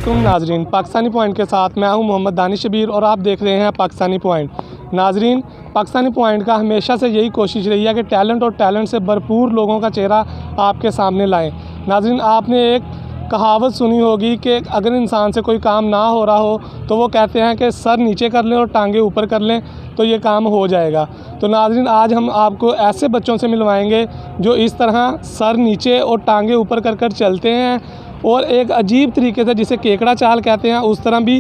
वालेकुम नाजरीन, पाकिस्तानी पॉइंट के साथ मैं हूं मोहम्मद दानिश शबीर और आप देख रहे हैं पाकिस्तानी पॉइंट। नाजरीन, पाकिस्तानी पॉइंट का हमेशा से यही कोशिश रही है कि टैलेंट से भरपूर लोगों का चेहरा आपके सामने लाएं। नाजरीन, आपने एक कहावत सुनी होगी कि अगर इंसान से कोई काम ना हो रहा हो तो वो कहते हैं कि सर नीचे कर लें और टांगे ऊपर कर लें तो ये काम हो जाएगा। तो नाज़रीन, आज हम आपको ऐसे बच्चों से मिलवाएंगे जो इस तरह सर नीचे और टांगे ऊपर कर कर चलते हैं और एक अजीब तरीके से, जिसे केकड़ा चाल कहते हैं, उस तरह भी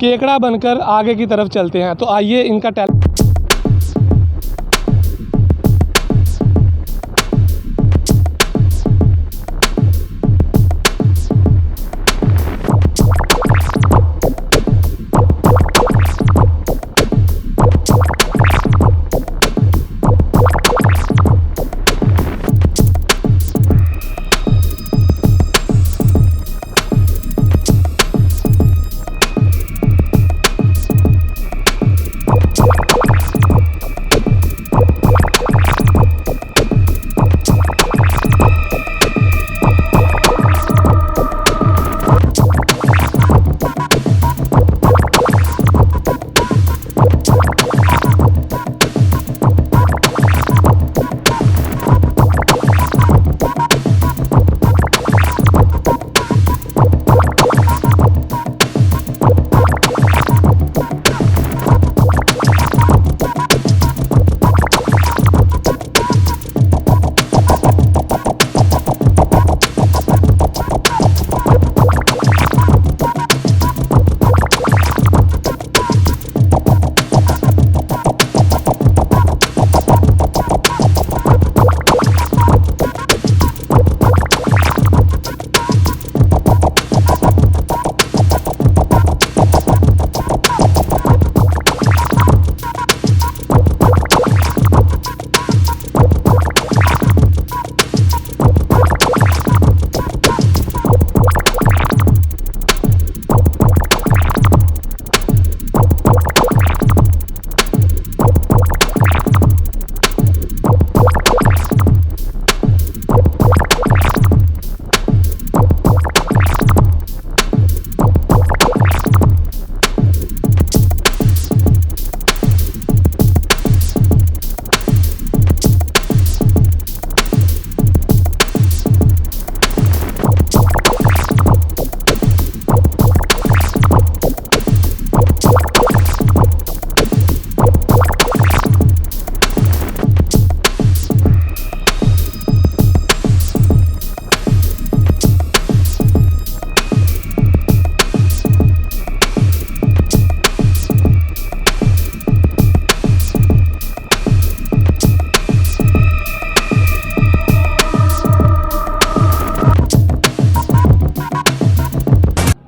केकड़ा बनकर आगे की तरफ चलते हैं। तो आइए इनका टैलेंट।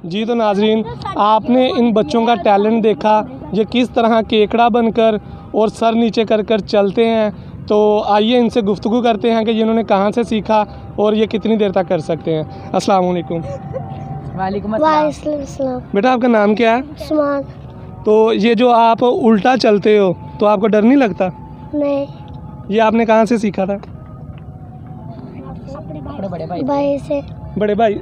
जी तो नाजरीन, आपने इन बच्चों का टैलेंट देखा, ये किस तरह केकड़ा बनकर और सर नीचे कर कर चलते हैं। तो आइए इनसे गुफ्तगू करते हैं कि इन्होंने कहाँ से सीखा और ये कितनी देर तक कर सकते हैं। अस्सलाम वालेकुम। वालेकुम अस्सलाम। बेटा, आपका नाम क्या है? उस्मान। तो ये जो आप उल्टा चलते हो तो आपको डर नहीं लगता? नहीं। ये आपने कहाँ से सीखा था?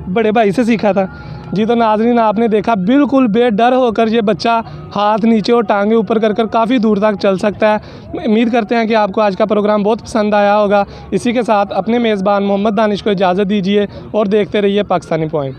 बड़े भाई से सीखा था। जी तो नाज़रीन, आपने देखा, बिल्कुल बेडर होकर ये बच्चा हाथ नीचे और टांगे ऊपर कर कर काफ़ी दूर तक चल सकता है। उम्मीद करते हैं कि आपको आज का प्रोग्राम बहुत पसंद आया होगा। इसी के साथ अपने मेज़बान मोहम्मद दानिश को इजाज़त दीजिए और देखते रहिए पाकिस्तानी पॉइंट।